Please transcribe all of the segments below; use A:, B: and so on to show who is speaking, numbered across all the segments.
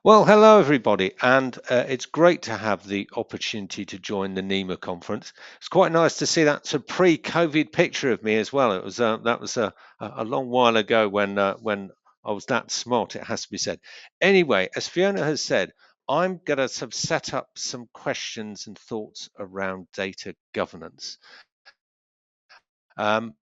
A: Well, hello everybody, and it's great to have the opportunity to join the NEMA conference. It's quite nice to see that sort of pre-COVID picture of me as well. It was that was a long while ago when I was that smart. It has to be said. Anyway, as Fiona has said, I'm going to sort of set up some questions and thoughts around data governance. Um,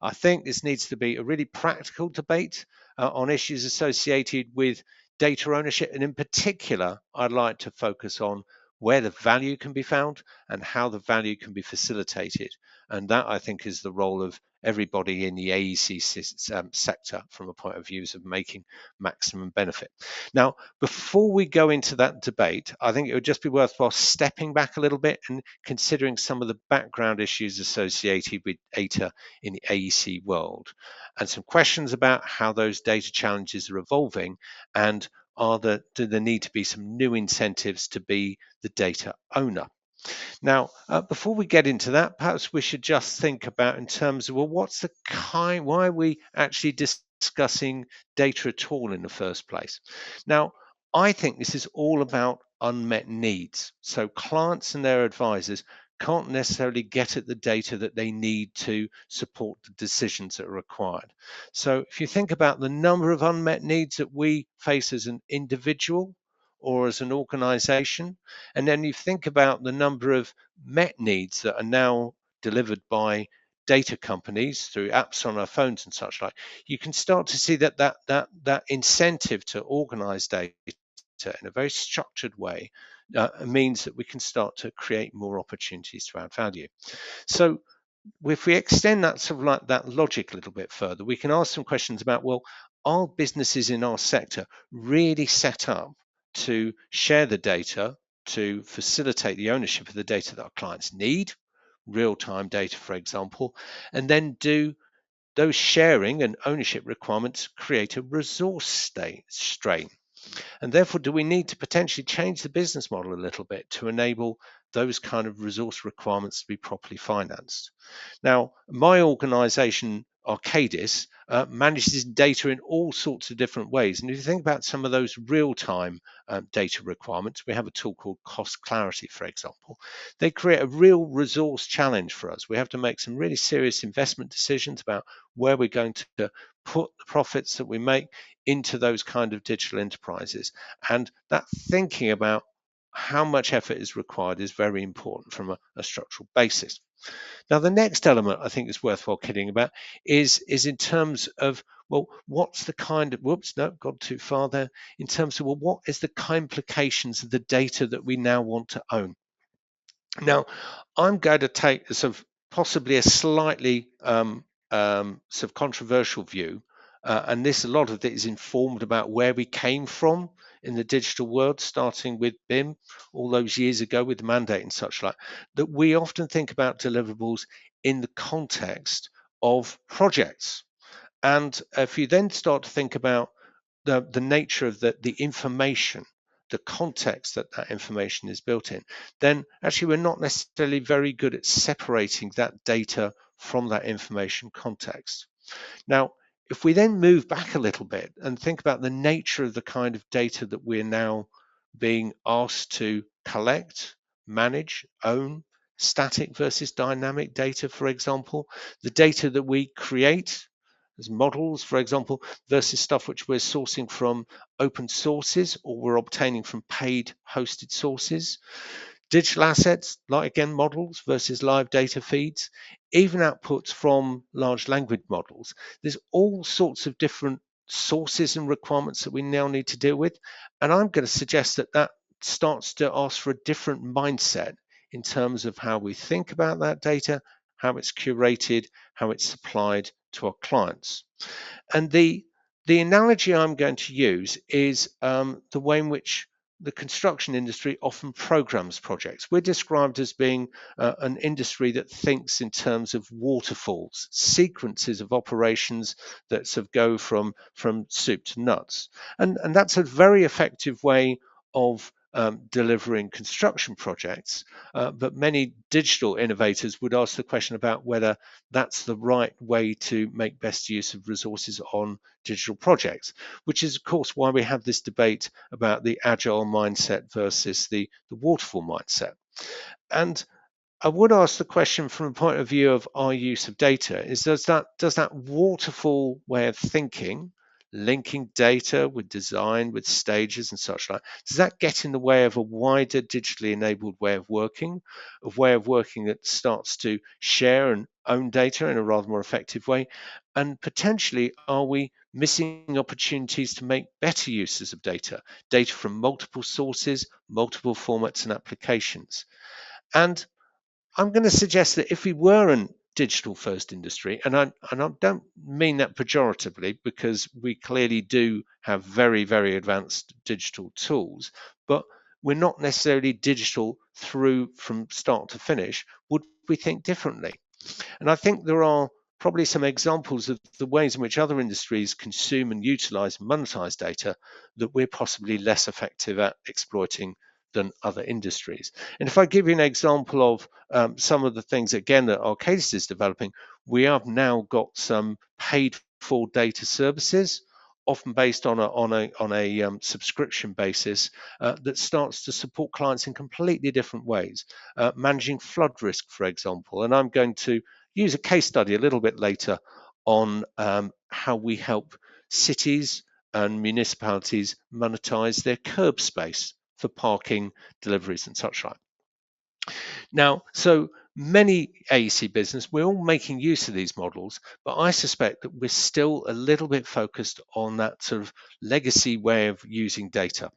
A: I think this needs to be a really practical debate on issues associated with data ownership. And in particular, I'd like to focus on where the value can be found and how the value can be facilitated. And that, I think, is the role of everybody in the AEC sector from a point of view of making maximum benefit. Now, before we go into that debate, I think it would just be worthwhile stepping back a little bit and considering some of the background issues associated with data in the AEC world, and some questions about how those data challenges are evolving, and do there need to be some new incentives to be the data owner. Now, before we get into that, perhaps we should just think about in terms of, well, why are we actually discussing data at all in the first place? Now, I think this is all about unmet needs. So clients and their advisors can't necessarily get at the data that they need to support the decisions that are required. So if you think about the number of unmet needs that we face as an individual or as an organization, and then you think about the number of met needs that are now delivered by data companies through apps on our phones and such like, you can start to see that incentive to organize data in a very structured way means that we can start to create more opportunities to add value. So if we extend that sort of like that logic a little bit further, we can ask some questions about, well, are businesses in our sector really set up to share the data, to facilitate the ownership of the data that our clients need, real-time data, for example, and then do those sharing and ownership requirements create a resource strain? And therefore, do we need to potentially change the business model a little bit to enable those kind of resource requirements to be properly financed? Now, my organization, Arcadis, manages data in all sorts of different ways. And if you think about some of those real-time data requirements, we have a tool called Cost Clarity, for example. They create a real resource challenge for us. We have to make some really serious investment decisions about where we're going to put the profits that we make into those kind of digital enterprises. And that thinking about how much effort is required is very important from a structural basis. Now, the next element I think is worthwhile kidding about is in terms of, well, what's the kind of, whoops, no, gone too far there, in terms of, well, what is the implications of the data that we now want to own? Now, I'm going to take a sort of possibly a slightly sort of controversial view, and this a lot of it is informed about where we came from in the digital world, starting with BIM all those years ago with the mandate and such like. That we often think about deliverables in the context of projects, and if you then start to think about the nature of the information, the context that that information is built in, then actually we're not necessarily very good at separating that data from that information context. Now, if we then move back a little bit and think about the nature of the kind of data that we're now being asked to collect, manage, own, static versus dynamic data, for example, the data that we create as models, for example, versus stuff which we're sourcing from open sources or we're obtaining from paid hosted sources, digital assets, like again, models versus live data feeds, even outputs from large language models. There's all sorts of different sources and requirements that we now need to deal with. And I'm going to suggest that that starts to ask for a different mindset in terms of how we think about that data, how it's curated, how it's supplied to our clients. And the analogy I'm going to use is the way in which the construction industry often programs projects. We're described as being an industry that thinks in terms of waterfalls, sequences of operations that sort of go from soup to nuts. And that's a very effective way of delivering construction projects, but many digital innovators would ask the question about whether that's the right way to make best use of resources on digital projects, which is, of course, why we have this debate about the agile mindset versus the waterfall mindset. And I would ask the question from a point of view of our use of data is does that waterfall way of thinking, linking data with design, with stages and such like, does that get in the way of a wider digitally enabled way of working, that starts to share and own data in a rather more effective way? And potentially, are we missing opportunities to make better uses of data from multiple sources, multiple formats and applications? And I'm going to suggest that if we were a digital first industry, and I don't mean that pejoratively, because we clearly do have very, very advanced digital tools, but we're not necessarily digital through from start to finish, would we think differently? And I think there are probably some examples of the ways in which other industries consume and utilize and monetize data that we're possibly less effective at exploiting than other industries. And if I give you an example of some of the things, again, that Arcadis is developing, we have now got some paid for data services, often based on a subscription basis, that starts to support clients in completely different ways, managing flood risk, for example. And I'm going to use a case study a little bit later on how we help cities and municipalities monetize their curb space for parking, deliveries, and such like. Now, so many AEC business, we're all making use of these models, but I suspect that we're still a little bit focused on that sort of legacy way of using data.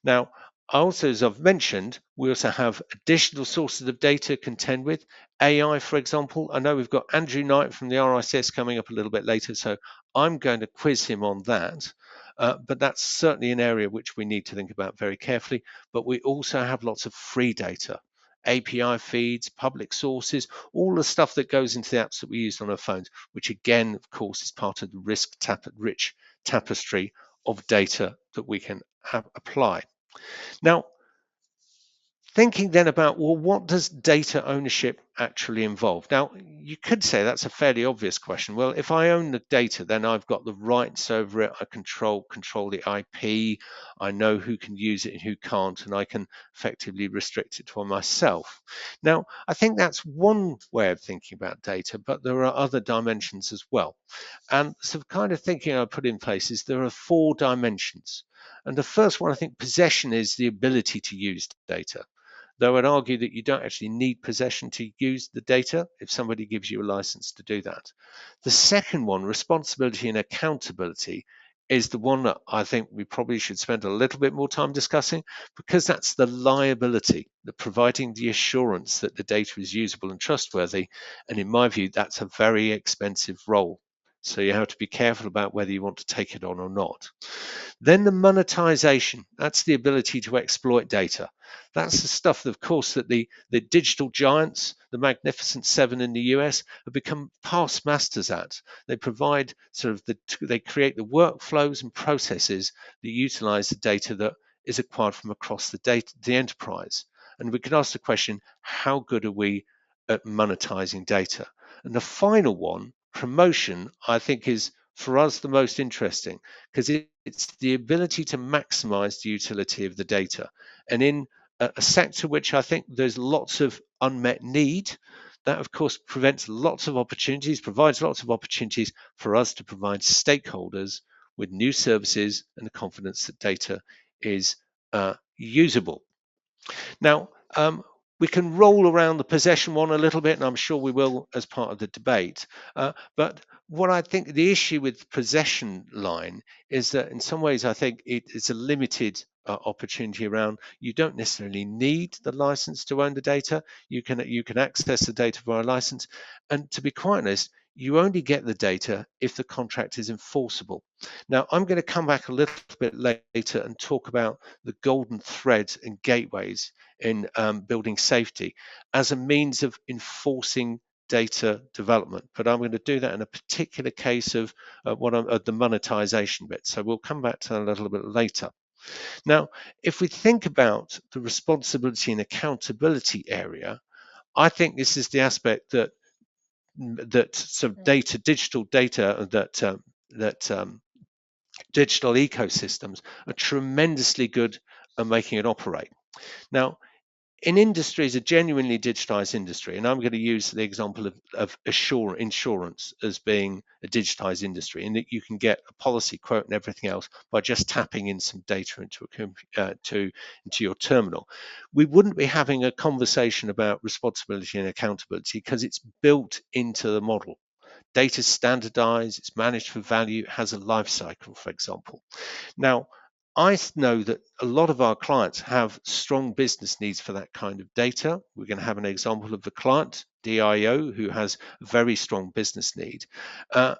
A: Now, also, as I've mentioned, we also have additional sources of data to contend with. AI, for example. I know we've got Andrew Knight from the RICS coming up a little bit later, so I'm going to quiz him on that. But that's certainly an area which we need to think about very carefully. But we also have lots of free data, API feeds, public sources, all the stuff that goes into the apps that we use on our phones, which again, of course, is part of the rich tapestry of data that we can apply. Now, thinking then about, well, what does data ownership actually involve? Now, you could say that's a fairly obvious question. Well, if I own the data, then I've got the rights over it. I control the IP. I know who can use it and who can't, and I can effectively restrict it for myself. Now, I think that's one way of thinking about data, but there are other dimensions as well. And so the kind of thinking I put in place is there are 4 dimensions. And the first one, I think possession is the ability to use data. Though I'd argue that you don't actually need possession to use the data if somebody gives you a license to do that. The second one, responsibility and accountability, is the one that I think we probably should spend a little bit more time discussing, because that's the liability, the providing the assurance that the data is usable and trustworthy. And in my view, that's a very expensive role. So you have to be careful about whether you want to take it on or not. Then the monetization, that's the ability to exploit data. That's the stuff, that, of course, that the digital giants, the Magnificent Seven in the US, have become past masters at. They provide they create the workflows and processes that utilize the data that is acquired from across the enterprise. And we can ask the question, how good are we at monetizing data? And the final one, promotion, I think is for us the most interesting, because it's the ability to maximize the utility of the data. And in a sector which I think there's lots of unmet need, that of course provides lots of opportunities for us to provide stakeholders with new services and the confidence that data is usable. Now, we can roll around the possession one a little bit, and I'm sure we will as part of the debate. But what I think the issue with possession line is that in some ways I think it's a limited opportunity around. You don't necessarily need the license to own the data. You can access the data via a license, and to be quite honest, you only get the data if the contract is enforceable. Now, I'm going to come back a little bit later and talk about the golden threads and gateways in building safety as a means of enforcing data development. But I'm going to do that in a particular case of the monetization bit. So we'll come back to that a little bit later. Now, if we think about the responsibility and accountability area, I think this is the aspect that some data, digital data, that digital ecosystems are tremendously good at making it operate. Now, in industries, a genuinely digitized industry, and I'm going to use the example of insurance as being a digitized industry, in that you can get a policy quote and everything else by just tapping in some data into your terminal. We wouldn't be having a conversation about responsibility and accountability because it's built into the model. Data is standardized, it's managed for value, it has a life cycle, for example. Now, I know that a lot of our clients have strong business needs for that kind of data. We're going to have an example of the client, DIO, who has a very strong business need.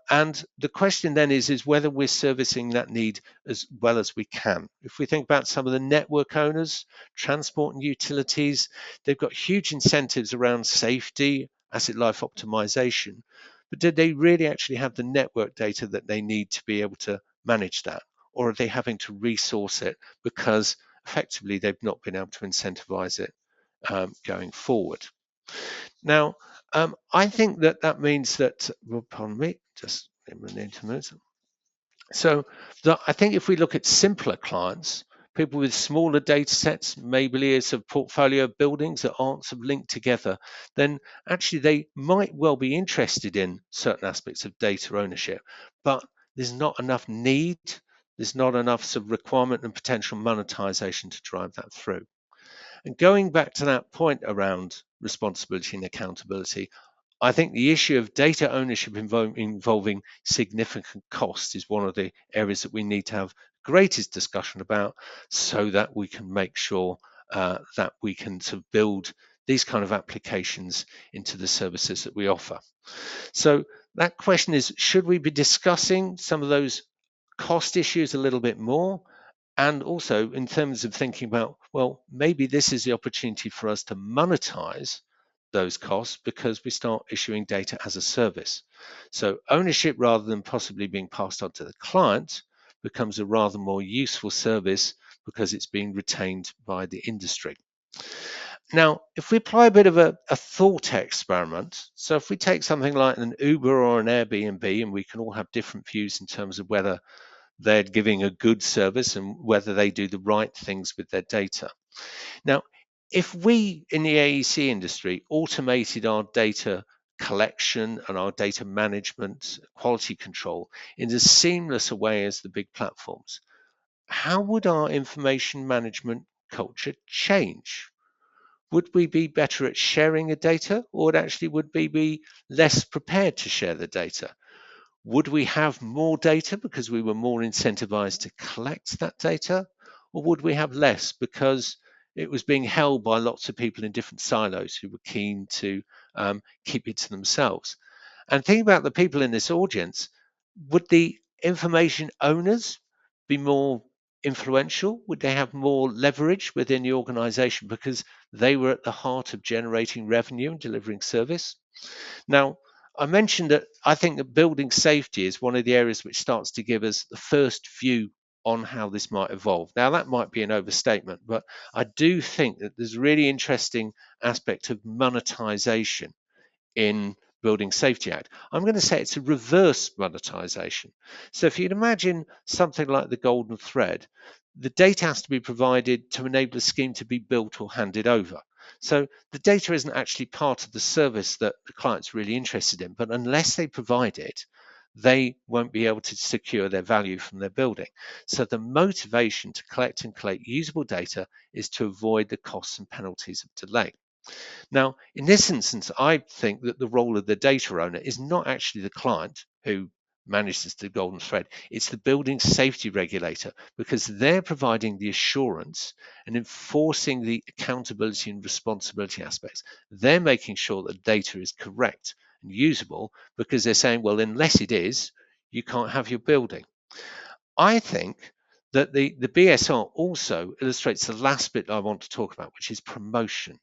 A: And the question then is whether we're servicing that need as well as we can. If we think about some of the network owners, transport and utilities, they've got huge incentives around safety, asset life optimization. But did they really actually have the network data that they need to be able to manage that? Or are they having to resource it because effectively they've not been able to incentivize it going forward? Now, I think that means that, well, pardon me, just a minute. So I think if we look at simpler clients, people with smaller data sets, maybe as a portfolio of buildings that aren't sort of linked together, then actually they might well be interested in certain aspects of data ownership, but there's not enough need, there's not enough sort of requirement and potential monetization to drive that through. And going back to that point around responsibility and accountability, I think the issue of data ownership involving significant cost is one of the areas that we need to have greatest discussion about, so that we can make sure that we can sort of build these kind of applications into the services that we offer. So that question is, should we be discussing some of those cost issues a little bit more? And also in terms of thinking about, well, maybe this is the opportunity for us to monetize those costs because we start issuing data as a service. So ownership, rather than possibly being passed on to the client, becomes a rather more useful service because it's being retained by the industry. Now, if we apply a bit of a thought experiment, so if we take something like an Uber or an Airbnb, and we can all have different views in terms of whether they're giving a good service and whether they do the right things with their data. Now, if we in the AEC industry automated our data collection and our data management, quality control in as seamless a way as the big platforms, how would our information management culture change? Would we be better at sharing the data, or actually would we be less prepared to share the data? Would we have more data because we were more incentivized to collect that data? Or would we have less because it was being held by lots of people in different silos who were keen to keep it to themselves? And think about the people in this audience. Would the information owners be more influential? Would they have more leverage within the organization because they were at the heart of generating revenue and delivering service? Now, I mentioned that I think that building safety is one of the areas which starts to give us the first view on how this might evolve. Now, that might be an overstatement, but I do think that there's a really interesting aspect of monetization in Building Safety Act. I'm going to say it's a reverse monetization. So if you'd imagine something like the golden thread, the data has to be provided to enable a scheme to be built or handed over. So the data isn't actually part of the service that the client's really interested in, but unless they provide it, they won't be able to secure their value from their building. So the motivation to collect and collate usable data is to avoid the costs and penalties of delay. Now, in this instance, I think that the role of the data owner is not actually the client who manages the golden thread. It's the building safety regulator, because they're providing the assurance and enforcing the accountability and responsibility aspects. They're making sure that data is correct and usable, because they're saying, well, unless it is, you can't have your building. I think that the BSR also illustrates the last bit I want to talk about, which is promotion.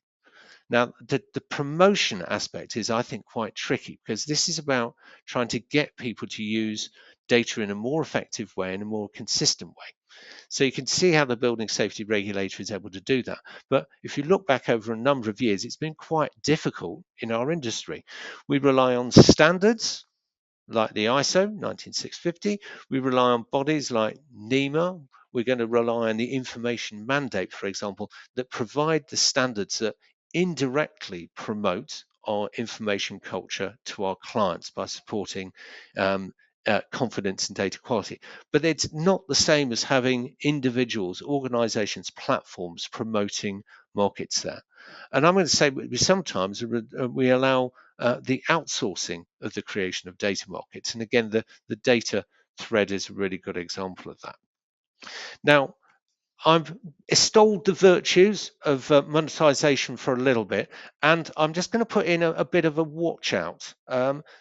A: Now, the promotion aspect is, I think, quite tricky, because this is about trying to get people to use data in a more effective way, in a more consistent way. So you can see how the building safety regulator is able to do that. But if you look back over a number of years, it's been quite difficult in our industry. We rely on standards like the ISO 19650. We rely on bodies like nima. We're going to rely on the information mandate, for example, that provide the standards that indirectly promote our information culture to our clients by supporting confidence in data quality. But it's not the same as having individuals, organizations, platforms promoting markets there. And I'm going to say we sometimes we allow the outsourcing of the creation of data markets. And again, the data thread is a really good example of that. Now, I've extolled the virtues of monetization for a little bit, and I'm just going to put in a bit of a watch out.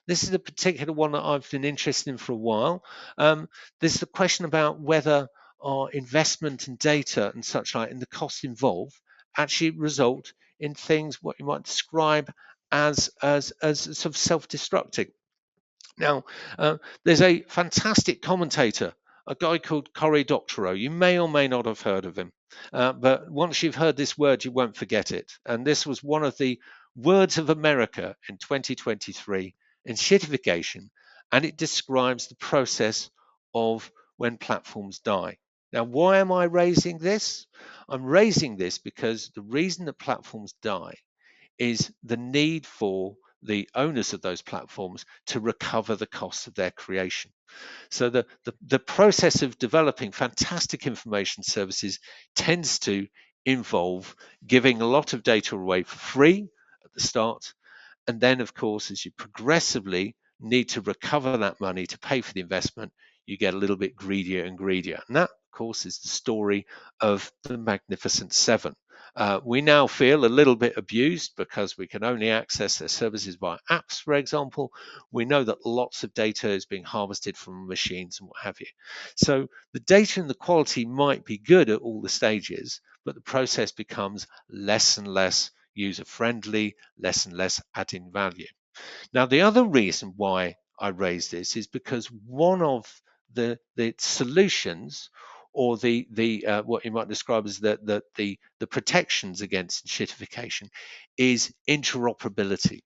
A: This is a particular one that I've been interested in for a while. There's the question about whether our investment in data and such like, and the costs involved, actually result in things what you might describe as sort of self-destructing. Now, there's a fantastic commentator, a guy called Cory Doctorow. You may or may not have heard of him, but once you've heard this word, you won't forget it. And this was one of the words of America in 2023 in shitification, and it describes the process of when platforms die. Now, why am I raising this? I'm raising this because the reason that platforms die is the need for the owners of those platforms to recover the costs of their creation. So the process of developing fantastic information services tends to involve giving a lot of data away for free at the start. And then, of course, as you progressively need to recover that money to pay for the investment, you get a little bit greedier and greedier. And that, of course, is the story of the Magnificent Seven. We now feel a little bit abused because we can only access their services via apps, for example. We know that lots of data is being harvested from machines and what have you. So the data and the quality might be good at all the stages, but the process becomes less and less user-friendly, less and less adding value. Now, the other reason why I raise this is because one of the solutions, or the what you might describe as the protections against shitification, is interoperability.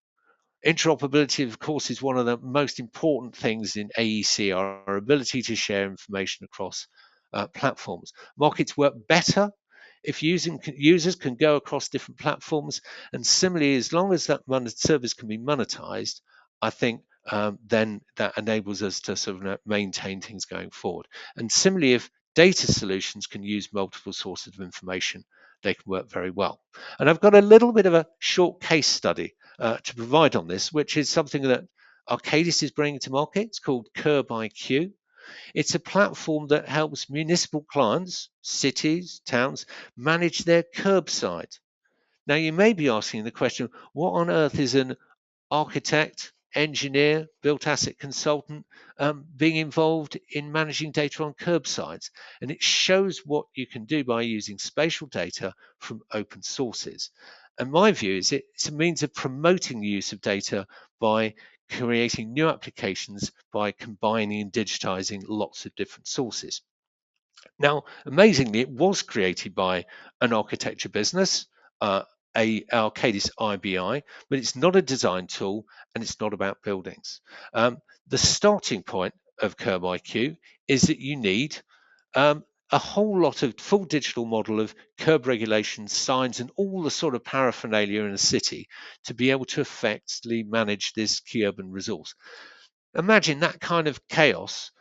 A: Interoperability, of course, is one of the most important things in AEC, our ability to share information across platforms. Markets work better if users can go across different platforms, and similarly, as long as that service can be monetized, I think then that enables us to sort of maintain things going forward. And similarly, if data solutions can use multiple sources of information, they can work very well. And I've got a little bit of a short case study to provide on this, which is something that Arcadis is bringing to market. It's called CurbIQ. It's a platform that helps municipal clients, cities, towns, manage their curbside. Now, you may be asking the question, what on earth is an architect, engineer, built asset consultant being involved in managing data on curbsides? And it shows what you can do by using spatial data from open sources. And my view is it's a means of promoting the use of data by creating new applications by combining and digitizing lots of different sources. Now, amazingly, it was created by an architecture business, a Arcadis IBI, but it's not a design tool and it's not about buildings. The starting point of CurbIQ is that you need a whole lot of full digital model of curb regulations, signs, and all the sort of paraphernalia in a city to be able to effectively manage this key urban resource. Imagine that kind of chaos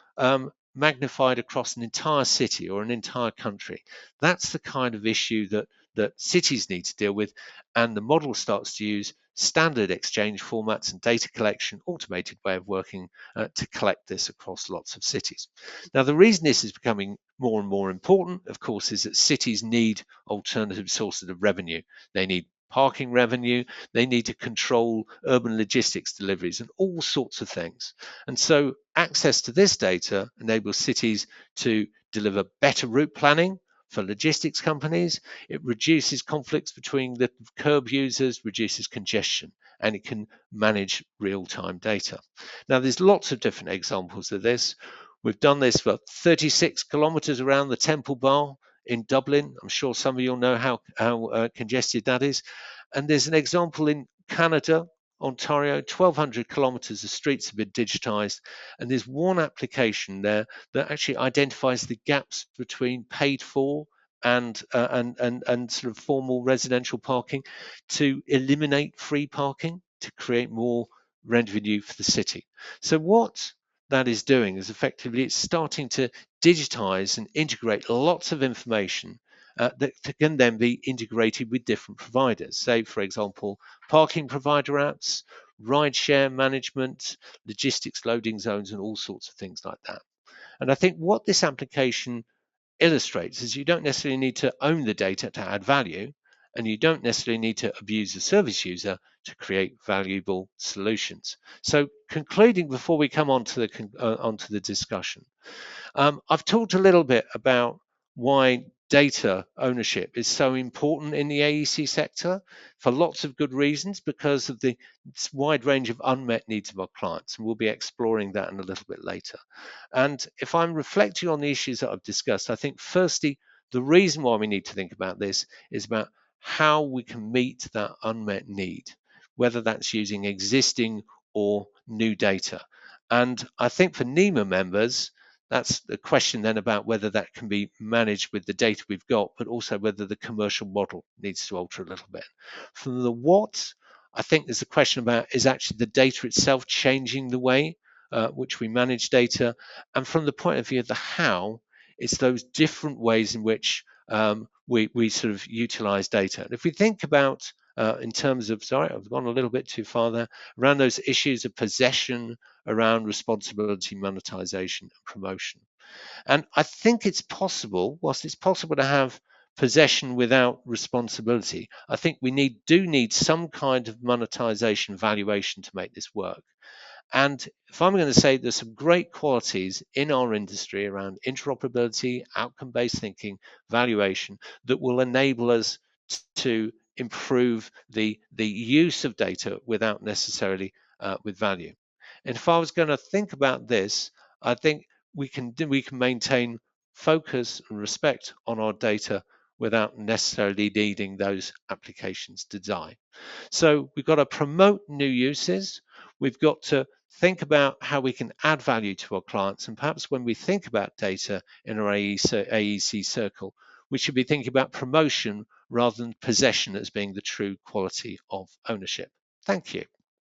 A: magnified across an entire city or an entire country. That's the kind of issue that cities need to deal with, and the model starts to use standard exchange formats and data collection, automated way of working to collect this across lots of cities. Now, the reason this is becoming more and more important, of course, is that cities need alternative sources of revenue. They need parking revenue, they need to control urban logistics deliveries and all sorts of things. And so access to this data enables cities to deliver better route planning for logistics companies. It reduces conflicts between the curb users, reduces congestion, and it can manage real-time data. Now, there's lots of different examples of this. We've done this for 36 kilometers around the Temple Bar in Dublin. I'm sure some of you know how congested that is. And there's an example in Canada, Ontario, 1,200 kilometers of streets have been digitized. And there's one application there that actually identifies the gaps between paid for and sort of formal residential parking to eliminate free parking to create more revenue for the city. So what that is doing is effectively it's starting to digitize and integrate lots of information that can then be integrated with different providers. Say, for example, parking provider apps, rideshare management, logistics loading zones, and all sorts of things like that. And I think what this application illustrates is you don't necessarily need to own the data to add value, and you don't necessarily need to abuse the service user to create valuable solutions. So concluding before we come on to the discussion, I've talked a little bit about why data ownership is so important in the AEC sector for lots of good reasons, because of the wide range of unmet needs of our clients. And we'll be exploring that in a little bit later. And if I'm reflecting on the issues that I've discussed, I think firstly, the reason why we need to think about this is about how we can meet that unmet need, whether that's using existing or new data. And I think for nima members, that's the question then about whether that can be managed with the data we've got, but also whether the commercial model needs to alter a little bit. From the what, I think there's a question about is actually the data itself changing the way which we manage data? And from the point of view of the how, it's those different ways in which we sort of utilize data. And if we think about in terms of, sorry, I've gone a little bit too far there, around those issues of possession, around responsibility, monetization, and promotion. And I think it's possible, whilst it's possible to have possession without responsibility, I think we do need some kind of monetization valuation to make this work. And if I'm going to say there's some great qualities in our industry around interoperability, outcome-based thinking, valuation that will enable us to improve the use of data without necessarily with value. And if I was going to think about this, I think we can maintain focus and respect on our data without necessarily needing those applications to die. So we've got to promote new uses. We've got to think about how we can add value to our clients. And perhaps when we think about data in our AEC circle, we should be thinking about promotion rather than possession as being the true quality of ownership. Thank you.